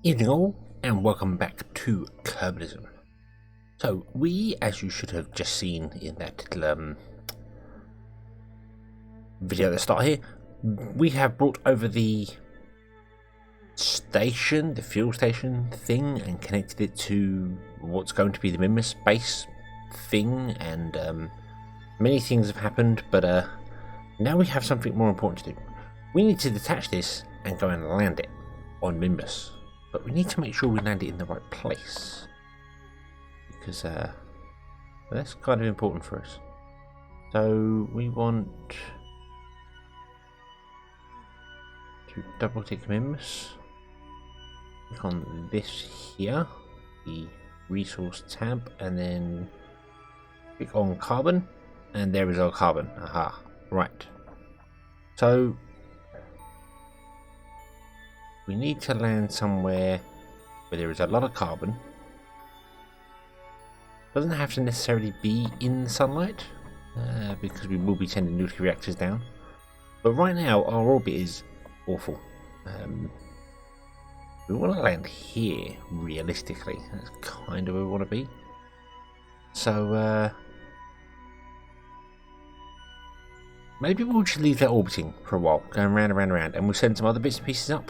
Evening all, and welcome back to Kerbalism. So we, as you should have just seen in that little video at the start here, we have brought over the station, the fuel station thing, and connected it to what's going to be the Minmus base thing, and many things have happened, but now we have something more important to do. We need to detach this and go and land it on Minmus. But we need to make sure we land it in the right place, because that's kind of important for us. So we want to double tick Minmus, click on this here, the resource tab, and then click on carbon, and there is our carbon. Aha, right. So we need to land somewhere where there is a lot of carbon. Doesn't have to necessarily be in sunlight, because we will be sending nuclear reactors down. But right now our orbit is awful. We want to land here, realistically. That's kind of where we want to be. So maybe we'll just leave that orbiting for a while, going round and round and round, and we'll send some other bits and pieces up.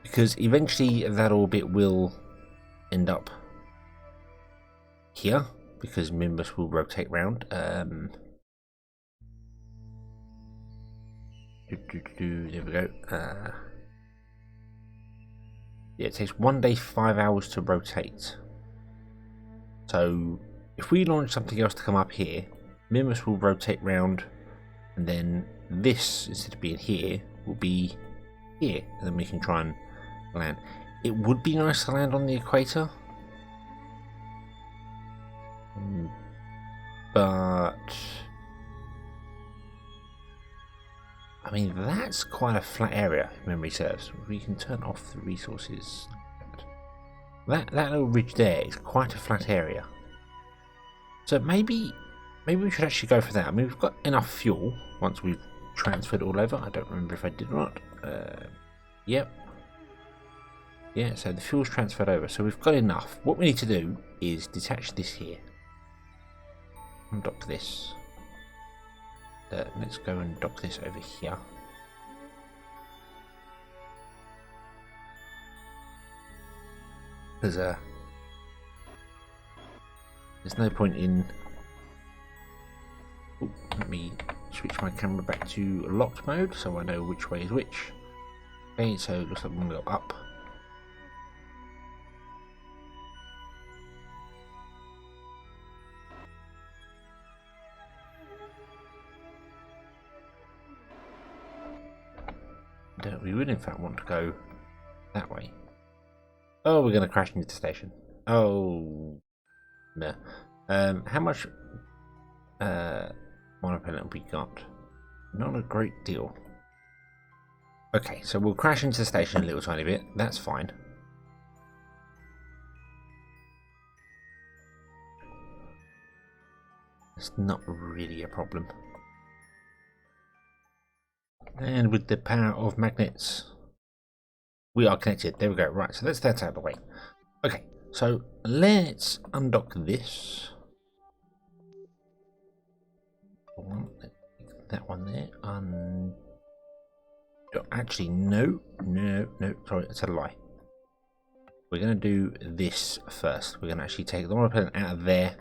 Because eventually that orbit will end up here, because Minmus will rotate round. There we go. Yeah, it takes 1 day 5 hours to rotate. So if we launch something else to come up here, Minmus will rotate round, and then this, instead of being here, will be here, and then we can try and land. It would be nice to land on the equator, but I mean, that's quite a flat area if memory serves. We can turn off the resources. That little ridge there is quite a flat area, so maybe we should actually go for that. I mean, we've got enough fuel once we've transferred it all over. I don't remember if I did or not. Yep. Yeah, so the fuel's transferred over, so we've got enough. What we need to do is detach this here. Undock this. Let's go and dock this over here. Because there's no point in... Ooh, let me switch my camera back to locked mode so I know which way is which. Okay, so it looks like we're going to go up. We would in fact want to go that way. Oh, we're going to crash into the station. Oh, no. How much monopropellant have we got? Not a great deal. Okay, so we'll crash into the station a little tiny bit. That's fine. It's not really a problem. And with the power of magnets, we are connected. There we go. Right, so that's out of the way. Okay, so let's undock this. That one there. Actually, no. Sorry, that's a lie. We're going to do this first. We're going to actually take the monopropellant out of there.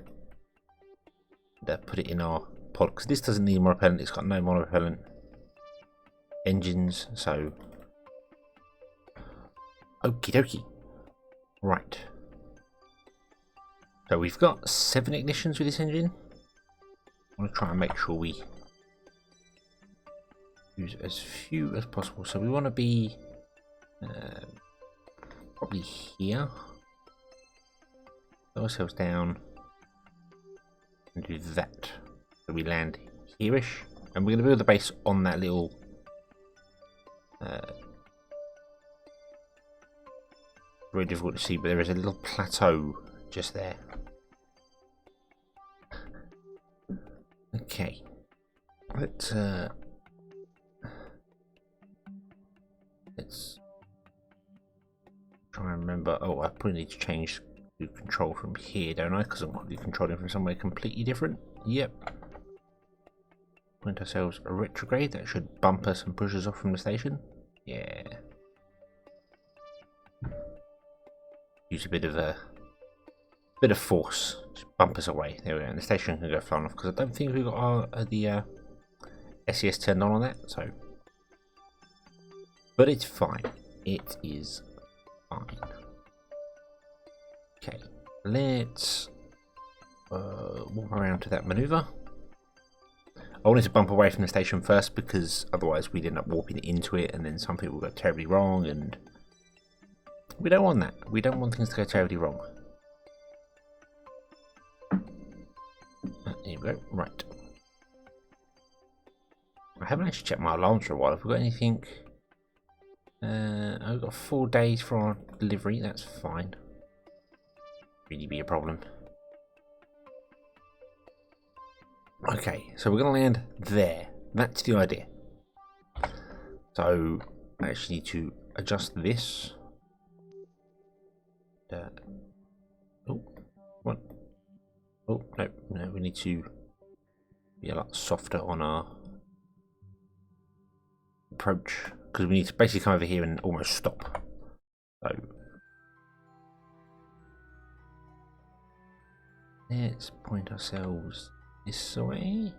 And put it in our pod, because this doesn't need monopropellant. It's got no monopropellant engines, so okie dokie. Right, so we've got 7 ignitions with this engine. I want to try and make sure we use as few as possible, so we want to be probably here. Throw ourselves down and do that, so we land here-ish, and we're going to build the base on that little very difficult to see, but there is a little plateau just there. Okay, let's remember. Oh, I probably need to change the control from here, don't I? Because I'm probably controlling from somewhere completely different. Yep. Point ourselves a retrograde. That should bump us and push us off from the station. Yeah. Use a bit of force. Just bump us away. There we go. And the station can go flying off because I don't think we've got our the SES turned on that. So, but it's fine. It is fine. Okay, let's walk around to that maneuver. I wanted to bump away from the station first because otherwise we'd end up warping into it, and then some people got terribly wrong, and we don't want that. We don't want things to go terribly wrong. Here we go. Right. I haven't actually checked my alarms for a while. Have we got anything? I've got 4 days for our delivery. That's fine. Really be a problem. Okay, so we're going to land there. That's the idea. So I actually need to adjust this. Oh, what? Oh, no, we need to be a lot softer on our approach because we need to basically come over here and almost stop. So let's point ourselves this way.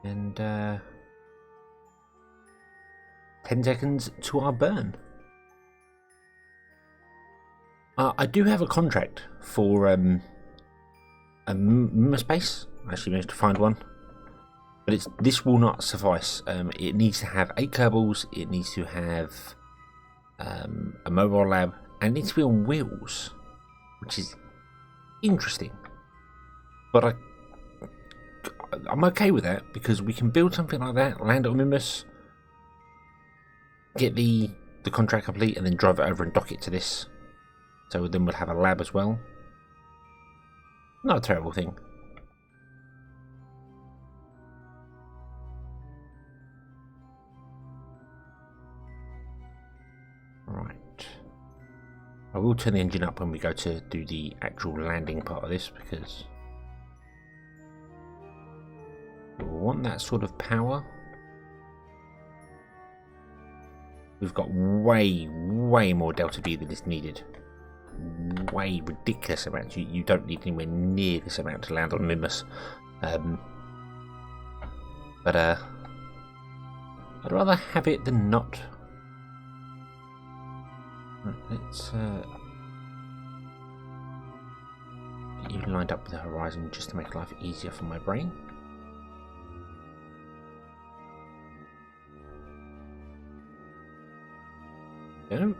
And 10 seconds to our burn. I do have a contract for a Minmus space. I actually managed to find one. But this will not suffice. It needs to have 8 Kerbals, it needs to have a mobile lab, and it needs to be on wheels, which is interesting. But I'm okay with that because we can build something like that, land it on Minmus, get the contract complete, and then drive it over and dock it to this. So then we'll have a lab as well. Not a terrible thing. Right. I will turn the engine up when we go to do the actual landing part of this because we want that sort of power. We've got way more delta V than is needed. Way ridiculous amounts. You don't need anywhere near this amount to land on Minmus. But I'd rather have it than not. Right, let's get you lined up with the horizon just to make life easier for my brain. Go.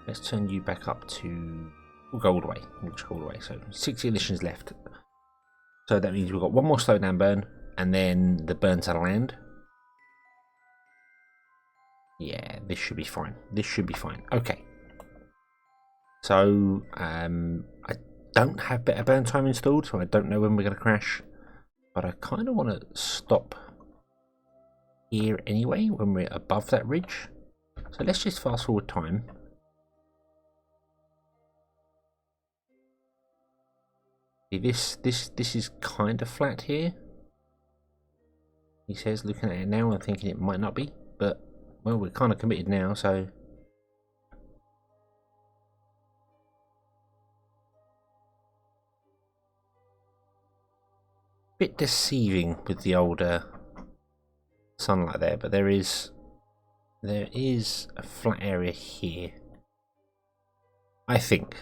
Let's turn you back up to. We'll go all the way. We'll just go all the way. So 60 ignitions left. So that means we've got one more slowdown burn, and then the burn to land. Yeah, this should be fine. This should be fine. Okay. So I don't have better burn time installed, so I don't know when we're going to crash. But I kind of want to stop here anyway when we're above that ridge. So let's just fast forward time. This is kind of flat here. He says, looking at it now, I'm thinking it might not be, but well, we're kind of committed now, so bit deceiving with the older sunlight there, but there is a flat area here. I think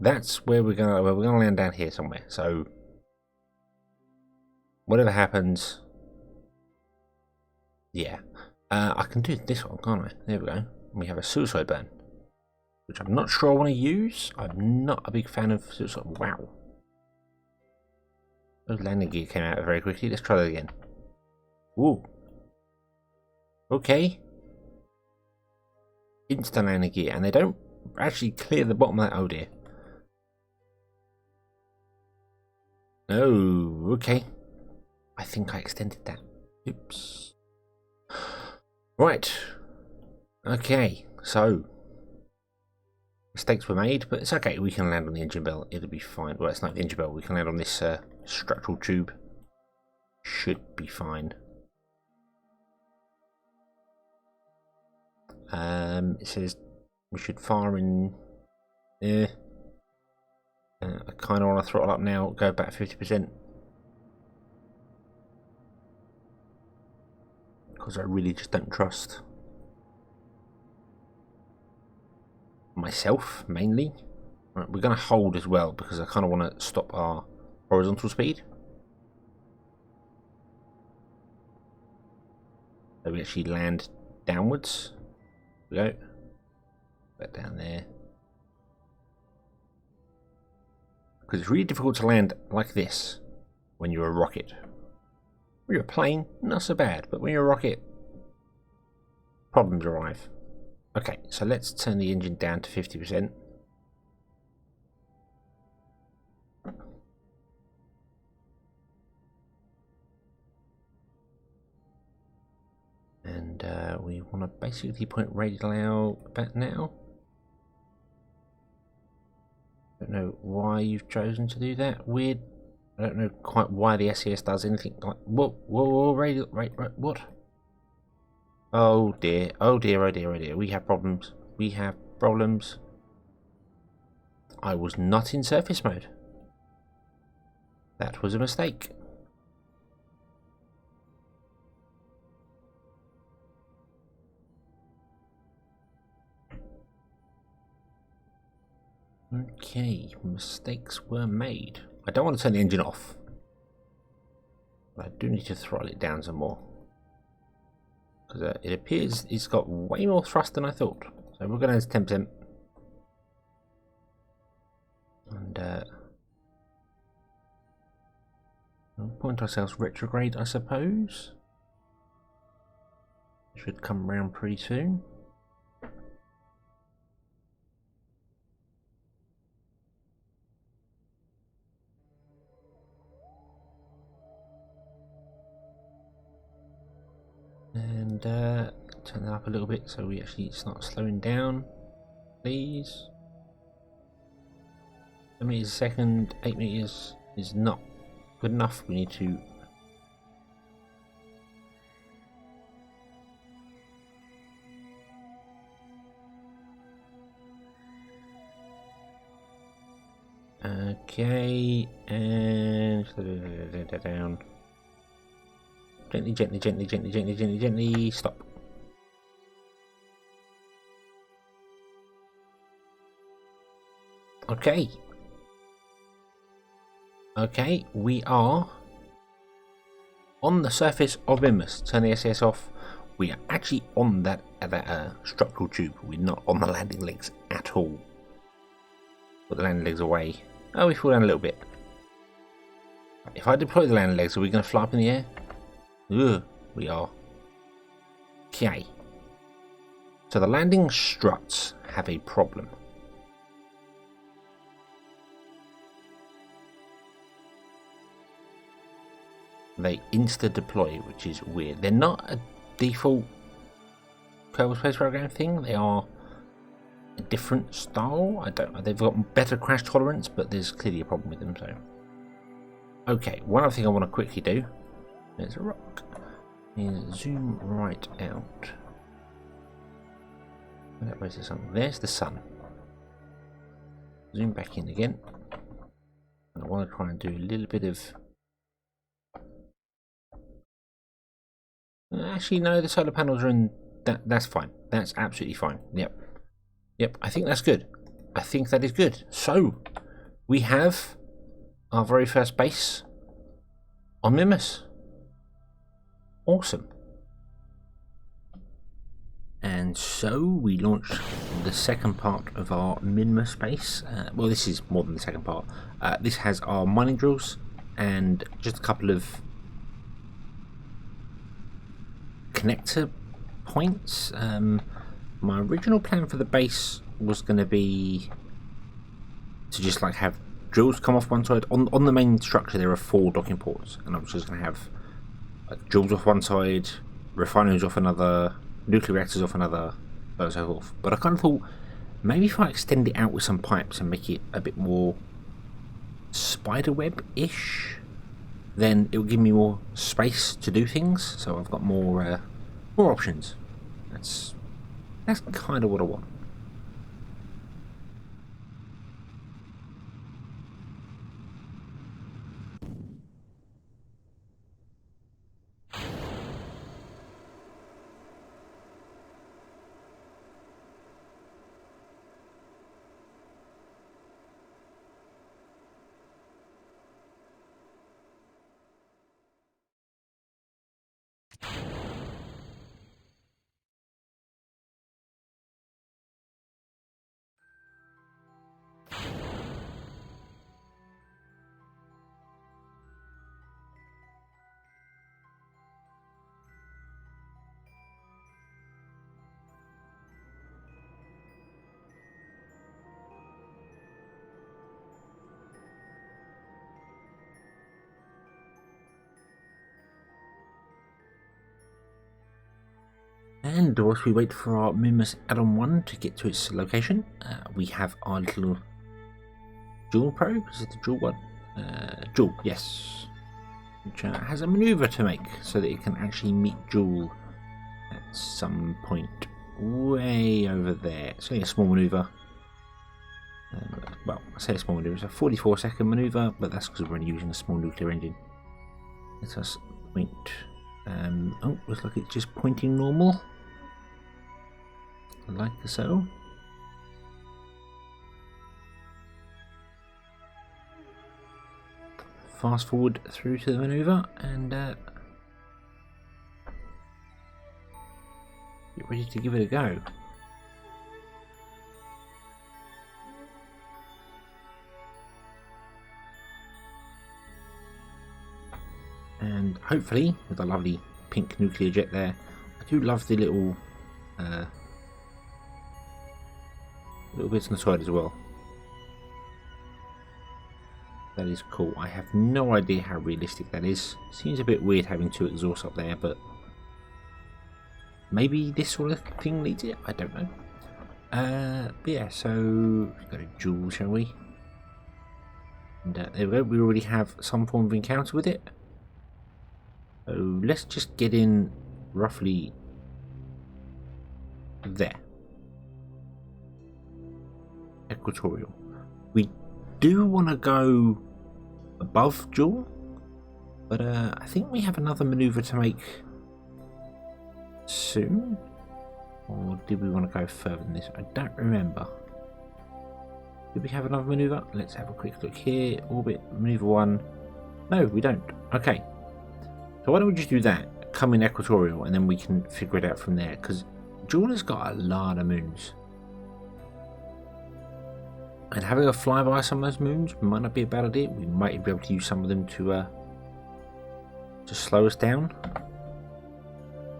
that's where we're gonna land down here somewhere. So whatever happens, yeah, I can do this one, can't I? There we go. We have a suicide burn, which I'm not sure I want to use. I'm not a big fan of suicide. Wow, those landing gear came out very quickly. Let's try that again. Ooh. Okay. Instant landing gear, and they don't actually clear the bottom of that. Oh dear. Oh, okay. I think I extended that. Oops. Right. Okay, so mistakes were made, but it's okay. We can land on the engine bell. It'll be fine. Well, it's not the engine bell. We can land on this structural tube. Should be fine. It says we should fire in. I kind of want to throttle up now. Go back 50%. Because I really just don't trust myself, mainly. Right, we're going to hold as well because I kind of want to stop our horizontal speed. So we actually land downwards. There we go. Back down there. Because it's really difficult to land like this when you're a rocket. When you're a plane, not so bad, but when you're a rocket, problems arrive. Okay, so let's turn the engine down to 50%. And we want to basically point radial out back now. Don't know why you've chosen to do that. Weird. I don't know quite why the SES does anything like. Whoa, radial, right, what? Oh dear, oh dear, oh dear, oh dear. We have problems. We have problems. I was not in surface mode. That was a mistake. Okay, mistakes were made. I don't want to turn the engine off, but I do need to throttle it down some more. Because it appears it's got way more thrust than I thought. So we're going to 10%. And we'll point ourselves retrograde, I suppose. Should come around pretty soon. And turn that up a little bit so we actually start slowing down, please. 10 meters a second, 8 meters is not good enough. We need to okay, and down. Gently, stop. Okay. Okay, we are on the surface of Minmus. Turn the SES off. We are actually on that structural tube. We're not on the landing legs at all. Put the landing legs away. Oh, we fall down a little bit. If I deploy the landing legs, are we going to fly up in the air? Ugh, we are. Okay. So the landing struts have a problem. They insta-deploy, which is weird. They're not a default Kerbal Space Program thing. They are a different style. I don't know. They've got better crash tolerance, but there's clearly a problem with them. So, okay. One other thing I want to quickly do. There's a rock. And zoom right out. Where's the sun? There's the sun. Zoom back in again. And I want to try and do a little bit of. Actually, no. The solar panels are in. That's fine. That's absolutely fine. Yep. Yep. I think that's good. I think that is good. So we have our very first base on Minmus. Awesome. And so we launched the second part of our Minmus base. Well, this is more than the second part. This has our mining drills and just a couple of connector points. My original plan for the base was going to be to just like have drills come off one side. On the main structure there are 4 docking ports, and I'm just going to have like joules off one side, refineries off another, nuclear reactors off another, and so forth. But I kind of thought maybe if I extend it out with some pipes and make it a bit more spiderweb-ish, then it will give me more space to do things. So I've got more options. That's kind of what I want. And whilst we wait for our Minmus add-on 1 to get to its location, we have our little Joule probe. Is it the Joule one? Joule, yes. Which has a maneuver to make so that it can actually meet Joule at some point way over there. It's only a small maneuver. Well, I say a small maneuver. It's a 44-second maneuver, but that's because we're only using a small nuclear engine. Let us point. Oh, looks like it's just pointing normal. Like so. Fast forward through to the maneuver and get ready to give it a go. And hopefully, with a lovely pink nuclear jet there, I do love the little bits on the side as well. That is cool. I have no idea how realistic that is. Seems a bit weird having two exhausts up there, but maybe this sort of thing needs it. I don't know. But yeah, so let's go to Joule, shall we? And there we go. We already have some form of encounter with it. So let's just get in roughly there. Equatorial. We do want to go above Joule, but I think we have another maneuver to make soon. Or did we want to go further than this? I don't remember. Did we have another maneuver? Let's have a quick look here. Orbit, maneuver 1. No, we don't. Okay. So why don't we just do that? Come in equatorial and then we can figure it out from there. Because Joule has got a lot of moons. And having a flyby some of those moons might not be a bad idea. We might be able to use some of them to slow us down.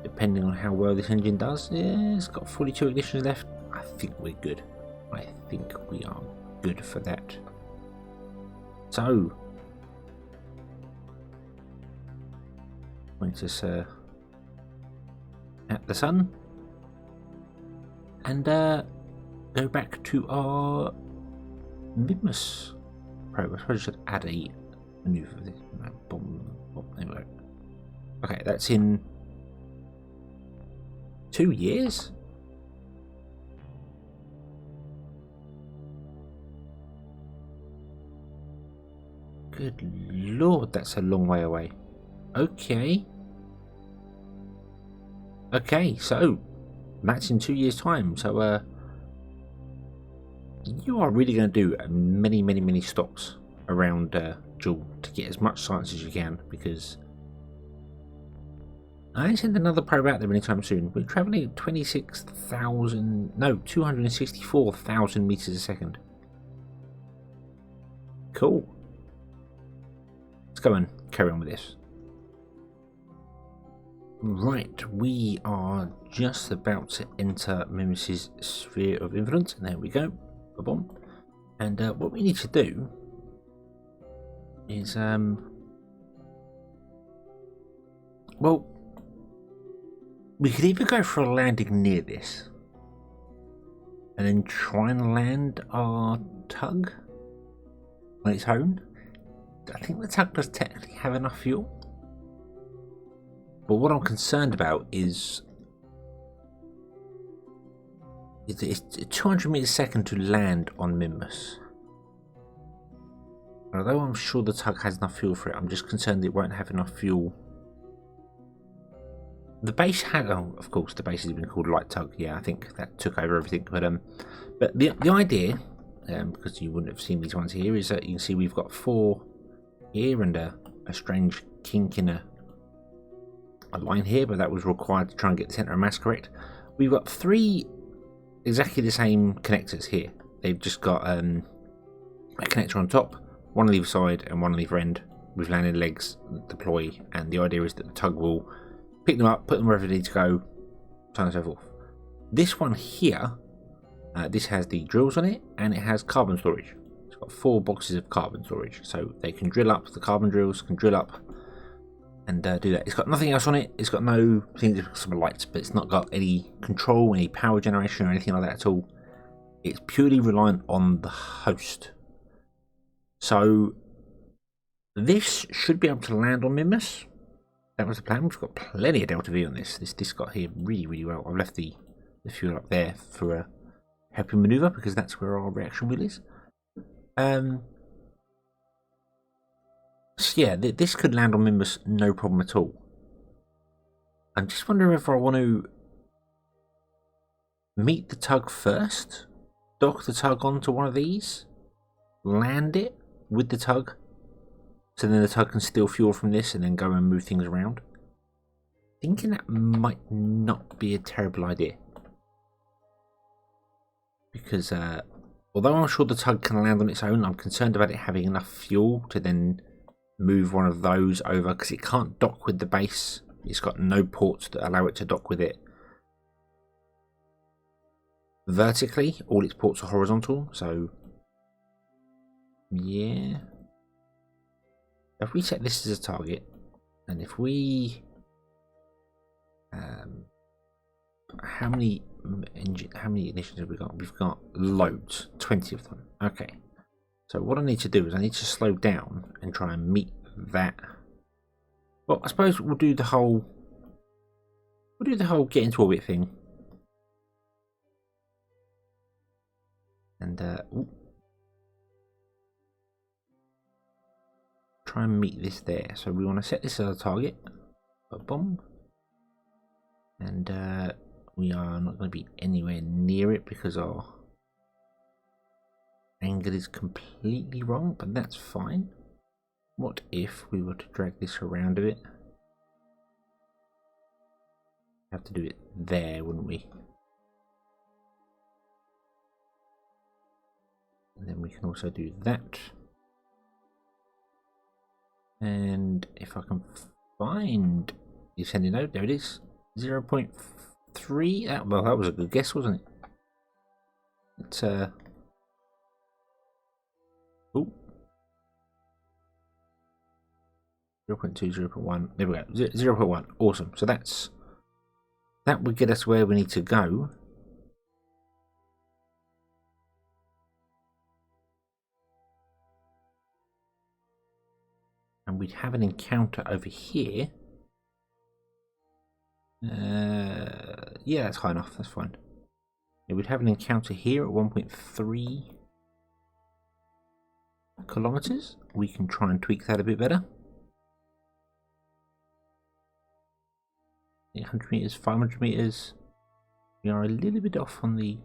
Depending on how well this engine does. Yeah, it's got 42 ignitions left. I think we're good. I think we are good for that. So, point us at the sun. And go back to our Minmus probe. I suppose I should add a maneuver for this. No, there we go. Okay, that's in 2 years? Good lord, that's a long way away. Okay. Okay, so that's in 2 years' time. So you are really going to do many stops around Joule to get as much science as you can, because I ain't send another probe out there anytime soon. We're travelling at 264,000 meters a second. Cool. Let's go and carry on with this. Right, we are just about to enter Minmus's sphere of influence, and there we go. Boom. And what we need to do is Well, we could either go for a landing near this and then try and land our tug on its own. I think the tug does technically have enough fuel. But what I'm concerned about is it's 200 meters a second to land on Minmus. Although I'm sure the tug has enough fuel for it, I'm just concerned it won't have enough fuel. The base had, oh, of course, the base has been called Light Tug. Yeah, I think that took over everything. But the idea, because you wouldn't have seen these ones here, is that you can see we've got 4 here and a strange kink in a line here, but that was required to try and get the centre of mass correct. We've got 3 exactly the same connectors here. They've just got a connector on top, one on either side and one on either end with landing legs deploy, and the idea is that the tug will pick them up, put them wherever they need to go, so on and so forth. This one here, this has the drills on it, and it has carbon storage. It's got 4 boxes of carbon storage, so they can drill up, the carbon drills can drill up and do that. It's got nothing else on it. It's got no things, some lights, but it's not got any control, any power generation or anything like that at all. It's purely reliant on the host. So this should be able to land on Minmus. That was the plan. We've got plenty of delta V on this. This got here really well. I've left the fuel up there for a helping manoeuvre because that's where our reaction wheel is. So yeah, this could land on Minmus no problem at all. I'm just wondering if I want to meet the tug first, dock the tug onto one of these, land it with the tug, so then the tug can steal fuel from this and then go and move things around. Thinking that might not be a terrible idea. Because although I'm sure the tug can land on its own, I'm concerned about it having enough fuel to then move one of those over, because it can't dock with the base. It's got no ports that allow it to dock with it vertically. All its ports are horizontal, so yeah. If we set this as a target, and if we how many ignitions have we got? We've got loads, 20 of them. Okay, so what I need to do is I need to slow down and try and meet that. Well, I suppose we'll do the whole get into orbit thing, and try and meet this there. So we want to set this as a target, boom, and we are not going to be anywhere near it because our angle is completely wrong, but that's fine. What if we were to drag this around a bit? Have to do it there, wouldn't we? And then we can also do that. And if I can find the ascending node, there it is, 0.3. Well, that was a good guess, wasn't it? It's oh, 0.2, 0.1. There we go, 0.1. Awesome. So that would get us where we need to go. And we'd have an encounter over here. Yeah, that's high enough, that's fine. Yeah, we'd have an encounter here at 1.3 kilometers. We can try and tweak that a bit better. 800 meters, 500 meters. We are a little bit off on the...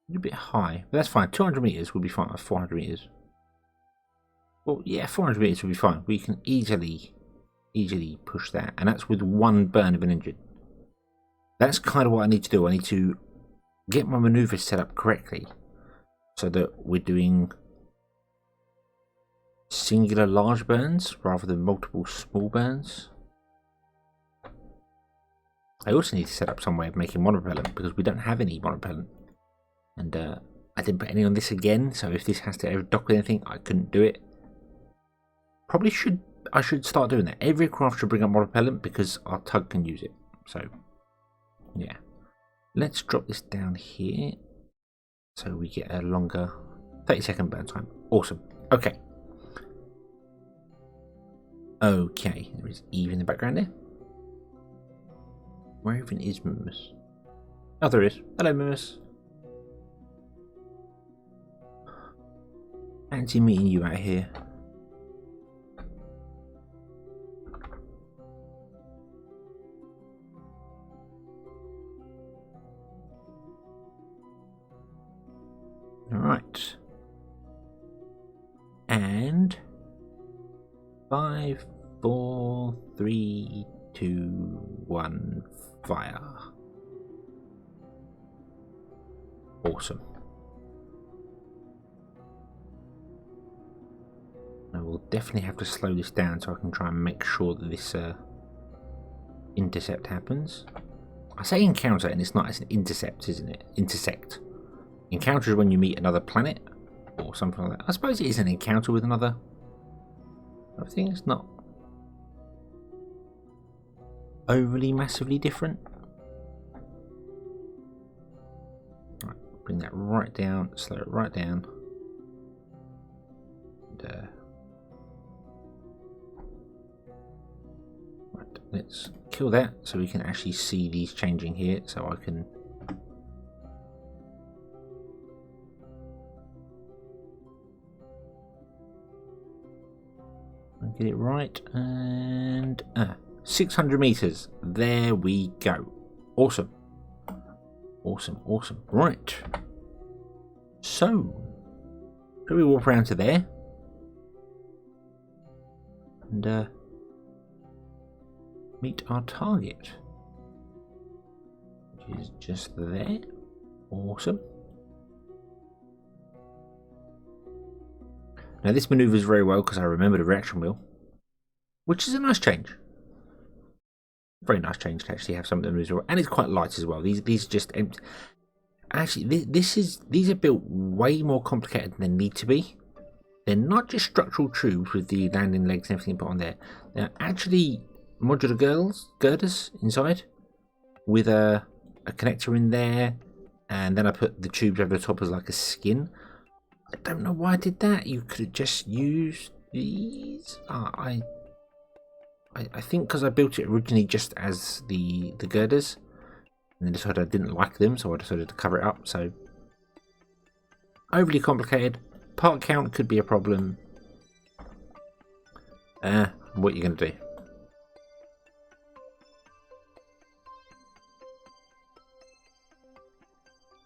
a little bit high, but that's fine. 200 meters would be fine, 400 meters. Well, yeah, 400 meters would be fine. We can easily push that, and that's with one burn of an engine. That's kind of what I need to do. I need to get my maneuvers set up correctly so that we're doing singular large burns rather than multiple small burns. I also need to set up some way of making monopropellant because we don't have any monopropellant, and I didn't put any on this again, so if this has to ever dock with anything, I couldn't do it. Probably should I should start doing that. Every craft should bring up more propellant because our tug can use it. So, yeah. Let's drop this down here so we get a longer 30-second burn time. Awesome. Okay. Okay, there is Eve in the background there. Where even is Minmus? Oh, there is. Hello, Minmus. Fancy meeting you out here. Alright. And 5, 4, 3, 2, 1, fire. Awesome. I will definitely have to slow this down so I can try and make sure that this intercept happens. I say encounter and it's not, it's an intercept, isn't it? Intersect. Encounter is when you meet another planet or something like that. I suppose it is an encounter with another. I think it's not overly massively different. Right, bring that right down, slow it right down. And, right, let's kill that so we can actually see these changing here, so I can get it right. And 600 meters. There we go. Awesome. Awesome, awesome. Right. So, shall we walk around to there? And meet our target. Which is just there. Awesome. Now this manoeuvres very well because I remember the reaction wheel, which is a nice change. Very nice change to actually have something that moves well, and it's quite light as well. These are just empty. Actually, these are built way more complicated than they need to be. They're not just structural tubes with the landing legs and everything put on there. They're actually modular girders inside with a connector in there, and then I put the tubes over the top as like a skin. I don't know why I did that. You could have just used these. I think because I built it originally just as the girders, and then decided I didn't like them, so I decided to cover it up. So overly complicated. Part count could be a problem. What are you going to do?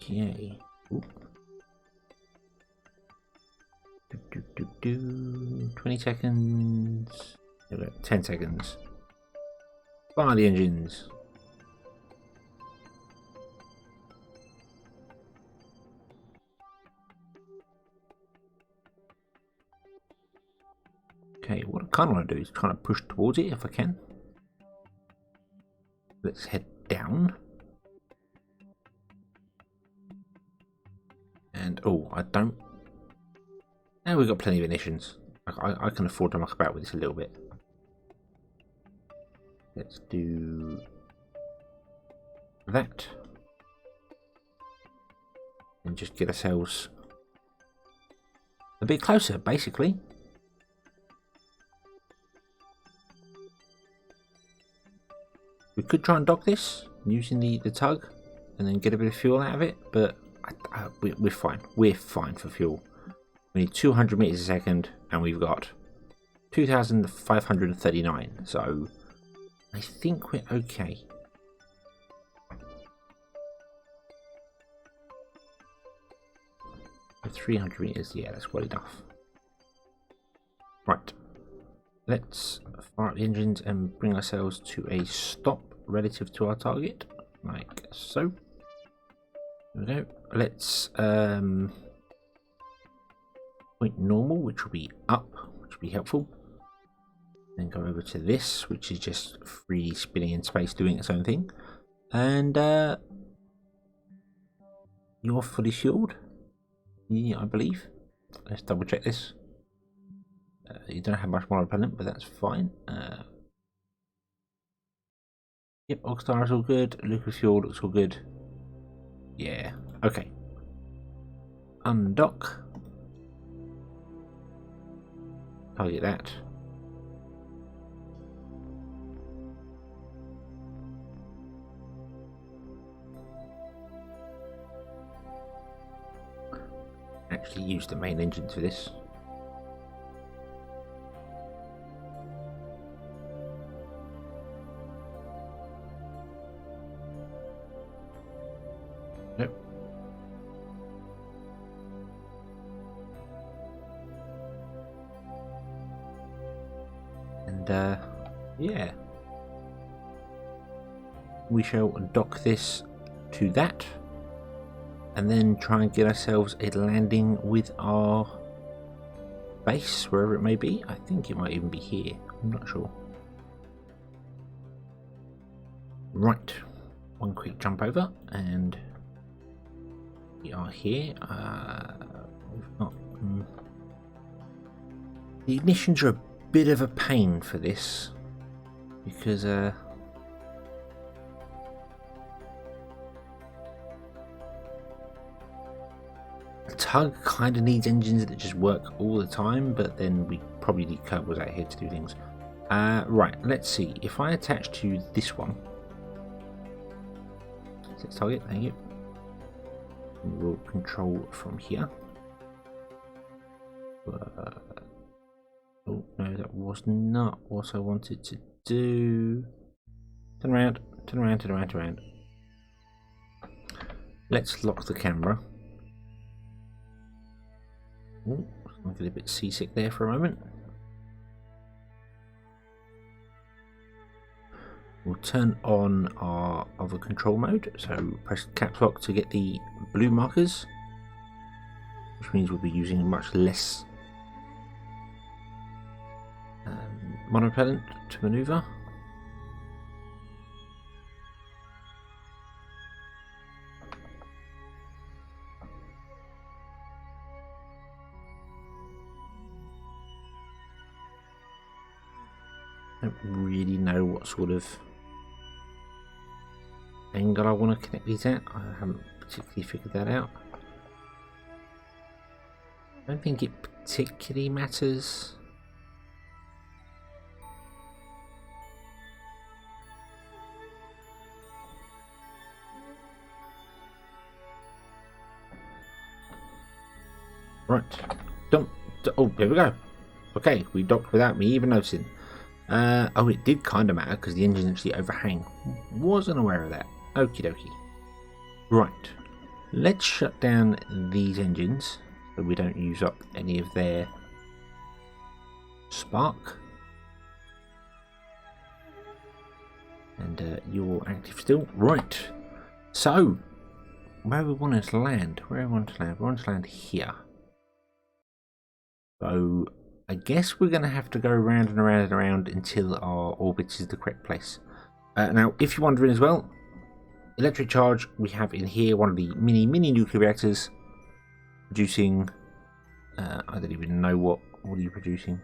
Okay. Ooh. 20 seconds. 10 seconds. Fire the engines. Okay, what I kind of want to do is try to push towards it if I can. Let's head down. And oh, I don't. Now we've got plenty of ignitions. I can afford to muck about with this a little bit. Let's do that. And just get ourselves a bit closer, basically. We could try and dock this using the tug and then get a bit of fuel out of it, but we're fine. We're fine for fuel. We need 200 meters a second, and we've got 2,539. So I think we're okay. For 300 meters, yeah, that's well enough. Right, let's fire up the engines and bring ourselves to a stop relative to our target, like so. There we go. Let's point normal, which will be up, which will be helpful. Then go over to this, which is just free spinning in space doing its own thing. And you're fully fueled. Yeah, I believe. Let's double check this. You don't have much more repellent, but that's fine. Yep, Oxstar is all good. Liquid fuel looks all good. Yeah, okay. Undock. Target that. Actually use the main engine for this. Nope. And yeah, we shall dock this to that. And then try and get ourselves a landing with our base, wherever it may be. I think it might even be here. I'm not sure. Right. One quick jump over, and we are here. We've got... The ignitions are a bit of a pain for this, because... Tug kind of needs engines that just work all the time, but then we probably need Kerbals out here to do things. Right, let's see. If I attach to this one, set target, thank you. We'll control from here. Oh no, that was not what I wanted to do. Turn around, turn around, turn around, turn around. Let's lock the camera. Ooh, I get a bit seasick there for a moment. We'll turn on our other control mode, so press caps lock to get the blue markers, which means we'll be using much less monopropellant to maneuver. I don't really know what sort of angle I want to connect these at. I haven't particularly figured that out. I don't think it particularly matters. Right. Oh, there we go. Okay, we docked without me even noticing. Oh, it did kind of matter because the engine actually overhang. Wasn't aware of that. Okie dokie. Right. Let's shut down these engines so we don't use up any of their spark. And you're active still. Right. So, where we want to land? Where we want to land? We want to land here. So, I guess we're going to have to go around and around and around until our orbit is the correct place. Now, if you're wondering as well, electric charge, we have in here one of the mini nuclear reactors producing, I don't even know what are you producing.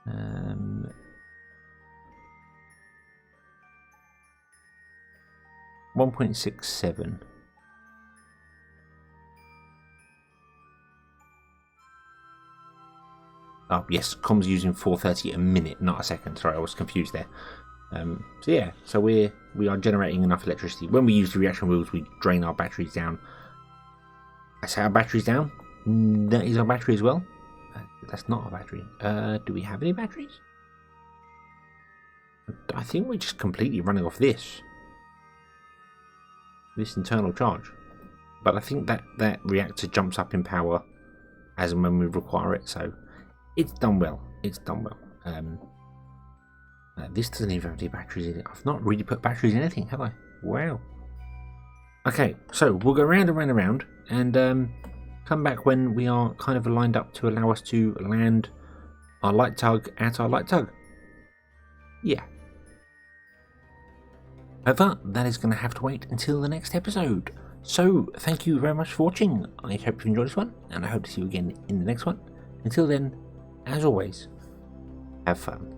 1.67. Oh yes, comms using 430 a minute, not a second. Sorry, I was confused there. So yeah, so we are generating enough electricity. When we use the reaction wheels, we drain our batteries down. I say our batteries down. That is our battery as well. That's not our battery. Do we have any batteries? I think we're just completely running off this internal charge. But I think that reactor jumps up in power as and when we require it. So. It's done well. It's done well. This doesn't even have any batteries in it. I've not really put batteries in anything, have I? Wow. Okay, so we'll go round and round and round, and come back when we are kind of lined up to allow us to land our light tug at our light tug. Yeah. However, that is going to have to wait until the next episode. So, thank you very much for watching. I hope you enjoyed this one, and I hope to see you again in the next one. Until then, as always, have fun.